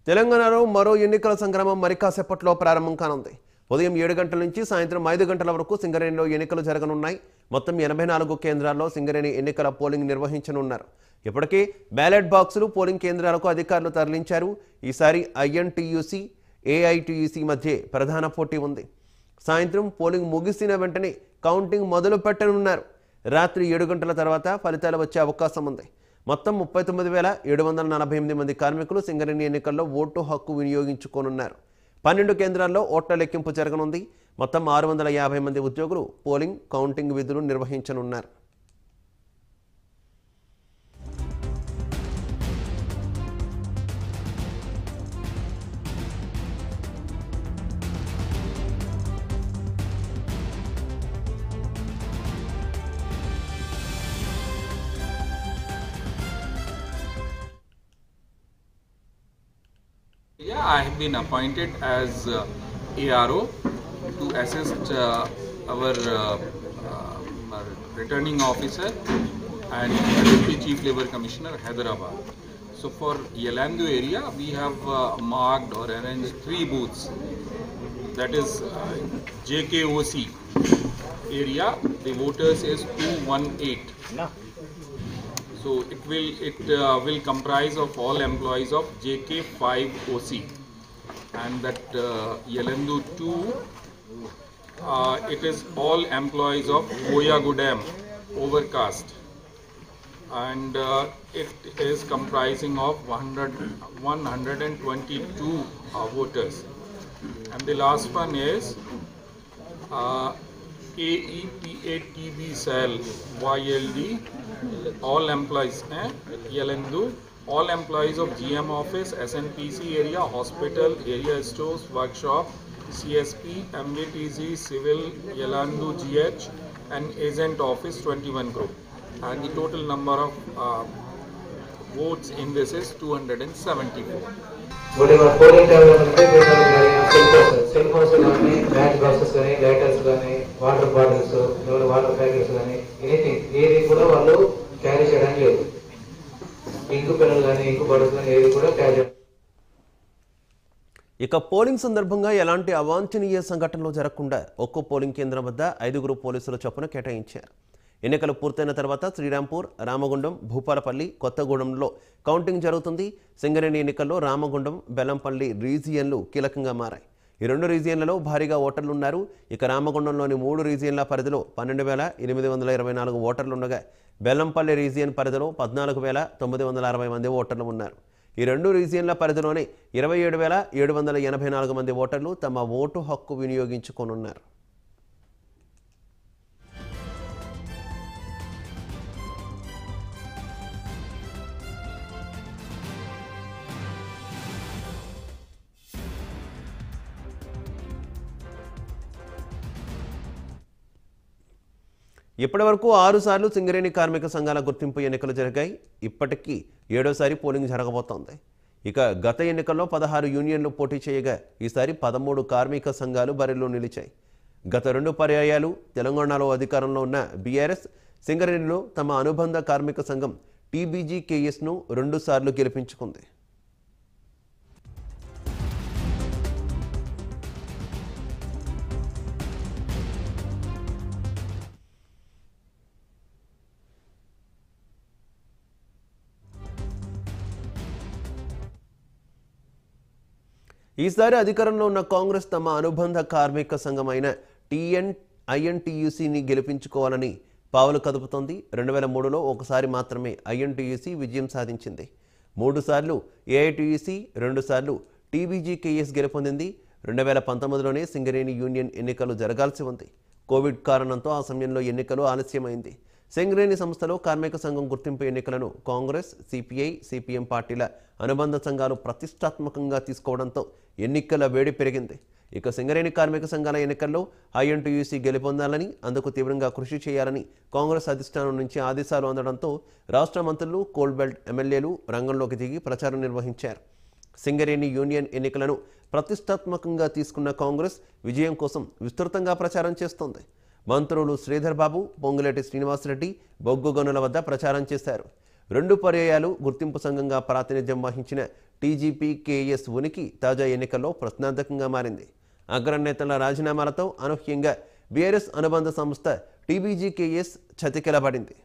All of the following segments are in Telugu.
తెలంగాణలో మరో ఎన్నికల సంగ్రామం మరికాసేపట్లో ప్రారంభం కానుంది. ఉదయం 7 గంటల నుంచి సాయంత్రం 5 గంటల వరకు సింగరేణిలో ఎన్నికలు జరగనున్నాయి. మొత్తం 84 కేంద్రాల్లో సింగరేణి ఎన్నికల పోలింగ్ నిర్వహించనున్నారు. ఇప్పటికే బ్యాలెట్ బాక్సులు పోలింగ్ కేంద్రాలకు అధికారులు తరలించారు. ఈసారి ఐఎన్టీయూసీ, ఏఐటీయూసీ మధ్య ప్రధాన పోటీ ఉంది. సాయంత్రం పోలింగ్ ముగిసిన వెంటనే కౌంటింగ్ మొదలు పెట్టనున్నారు. రాత్రి 7 గంటల తర్వాత ఫలితాలు వచ్చే అవకాశం ఉంది. మొత్తం 39,748 మంది కార్మికులు సింగరేణి ఎన్నికల్లో ఓటు హక్కు వినియోగించుకోనున్నారు. 12 కేంద్రాల్లో ఓట్ల లెక్కింపు జరగనుంది. మొత్తం 650 మంది ఉద్యోగులు పోలింగ్, కౌంటింగ్ విధులు నిర్వహించనున్నారు. Yeah, I have been appointed as ARO to assist our returning officer and Deputy Chief Labour Commissioner, Hyderabad. So for Yelandu area, we have marked or arranged 3 booths. That is JKOC area. The voters is 218. So it will comprise of all employees of JK5OC, and that Yelandu 2 it is all employees of Oyagudam Overcast, and it is comprising of 122 voters. And the last one is AEPATB cell YLD, all employees Yelandu, all employees of GM office, SNPC area, hospital, area stores, workshop, CSP, MVTC, civil, Yelandu GH, and agent office 21 group. And the total number of votes in this is 274. Whatever polling time cell phones కానీ బ్యాట్ బాక్సెస్ కానీ లైటర్స్ కానీ వాటర్ బాటిల్స్ వాటర్ ప్యాకెట్స్ కానీ ఎనీథింగ్ ఏది కూడా వాళ్ళు క్యారీ చేయడానికి లేదు. ఇంకు పెన్నులు కానీ ఇంకు బాటిల్స్ కానీ ఏది కూడా క్యారీ చేయడం. ఇక పోలింగ్ సందర్భంగా ఎలాంటి అవాంఛనీయ సంఘటనలు జరగకుండా ఒక్కో పోలింగ్ కేంద్రం వద్ద 5 పోలీసుల చొప్పున కేటాయించారు. ఎన్నికలు పూర్తయిన తర్వాత శ్రీరాంపూర్, రామగుండం, భూపాలపల్లి, కొత్తగూడెంలో కౌంటింగ్ జరుగుతుంది. సింగరేణి ఎన్నికల్లో రామగుండం, బెల్లంపల్లి రీజియన్లు కీలకంగా మారాయి. ఈ 2 రీజియన్లలో భారీగా ఓటర్లున్నారు. ఇక రామగుండంలోని 3 రీజియన్ల పరిధిలో 12,824 ఓటర్లుండగా బెల్లంపల్లి రీజియన్ పరిధిలో 14,960 మంది ఓటర్లు ఉన్నారు. ఈ 2 రీజియన్ల పరిధిలోనే 27,784 మంది ఓటర్లు తమ ఓటు హక్కు వినియోగించుకోనున్నారు. ఇప్పటి వరకు 6 సార్లు సింగరేణి కార్మిక సంఘాల గుర్తింపు ఎన్నికలు జరిగాయి. ఇప్పటికీ 7వసారి పోలింగ్ జరగబోతోంది. ఇక గత ఎన్నికల్లో 16 యూనియన్లు పోటీ చేయగా ఈసారి 13 కార్మిక సంఘాలు బరిలో నిలిచాయి. గత 2 పర్యాయాలు తెలంగాణలో అధికారంలో ఉన్న బీఆర్ఎస్ సింగరేణిలో తమ అనుబంధ కార్మిక సంఘం టీబీజీకేఎస్ను 2 సార్లు గెలిపించుకుంది. ఈసారి అధికారంలో ఉన్న కాంగ్రెస్ తమ అనుబంధ కార్మిక సంఘమైన ఐఎన్టీయూసీని గెలిపించుకోవాలని పావులు కదుపుతోంది. 2003లో ఒకసారి మాత్రమే ఐఎన్టీయూసీ విజయం సాధించింది. 3 సార్లు ఏఐటీయూసీ, 2 సార్లు టీబీజీకేఎస్ గెలుపొందింది. 2019లోనే సింగరేణి యూనియన్ ఎన్నికలు జరగాల్సి ఉంది. కోవిడ్ కారణంతో ఆ సమయంలో ఎన్నికలు ఆలస్యమైంది. సింగరేణి సంస్థలో కార్మిక సంఘం గుర్తింపు ఎన్నికలను కాంగ్రెస్, సిపిఐ, సిపిఎం పార్టీల అనుబంధ సంఘాలు ప్రతిష్టాత్మకంగా తీసుకోవడంతో ఎన్నికల వేడి పెరిగింది. ఇక సింగరేణి కార్మిక సంఘాల ఎన్నికల్లో ఐఎన్టీయూసీ గెలుపొందాలని, అందుకు తీవ్రంగా కృషి చేయాలని కాంగ్రెస్ అధిష్టానం నుంచి ఆదేశాలు అందడంతో రాష్ట్ర మంత్రులు, కోల్ బెల్ట్ ఎమ్మెల్యేలు రంగంలోకి దిగి ప్రచారం నిర్వహించారు. సింగరేణి యూనియన్ ఎన్నికలను ప్రతిష్టాత్మకంగా తీసుకున్న కాంగ్రెస్ విజయం కోసం విస్తృతంగా ప్రచారం చేస్తోంది. మంత్రులు శ్రీధర్ బాబు, పొంగులేటి శ్రీనివాసరెడ్డి బొగ్గు గనుల వద్ద ప్రచారం చేశారు. 2 పర్యాయాలు గుర్తింపు సంఘంగా ప్రాతినిధ్యం వహించిన టీజీపీ కేఎస్ ఉనికి తాజా ఎన్నికల్లో ప్రశ్నార్థకంగా మారింది. అగ్రనేతల రాజీనామాలతో అనూహ్యంగా బీఆర్ఎస్ అనుబంధ సంస్థ టీబీజీకేఎస్ చతికిలబడింది.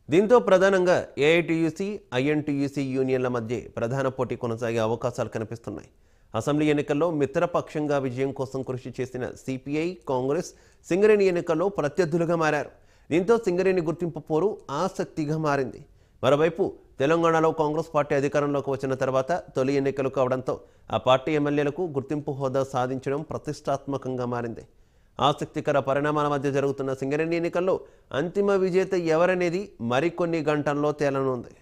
దీంతో ప్రధానంగా ఏఐటీయూసీ, ఐఎన్టీయూసీ యూనియన్ల మధ్య ప్రధాన పోటీ కొనసాగే అవకాశాలు కనిపిస్తున్నాయి. అసెంబ్లీ ఎన్నికల్లో మిత్రపక్షంగా విజయం కోసం కృషి చేసిన సిపిఐ, కాంగ్రెస్ సింగరేణి ఎన్నికల్లో ప్రత్యర్థులుగా మారారు. దీంతో సింగరేణి గుర్తింపు పోరు ఆసక్తిగా మారింది. మరోవైపు తెలంగాణలో కాంగ్రెస్ పార్టీ అధికారంలోకి వచ్చిన తర్వాత తొలి ఎన్నికలు కావడంతో ఆ పార్టీ ఎమ్మెల్యేలకు గుర్తింపు హోదా సాధించడం ప్రతిష్టాత్మకంగా మారింది. ఆసక్తికర పరిణామాల మధ్య జరుగుతున్న సింగరేణి ఎన్నికల్లో అంతిమ విజేత ఎవరనేది మరికొన్ని గంటల్లో తేలనుంది.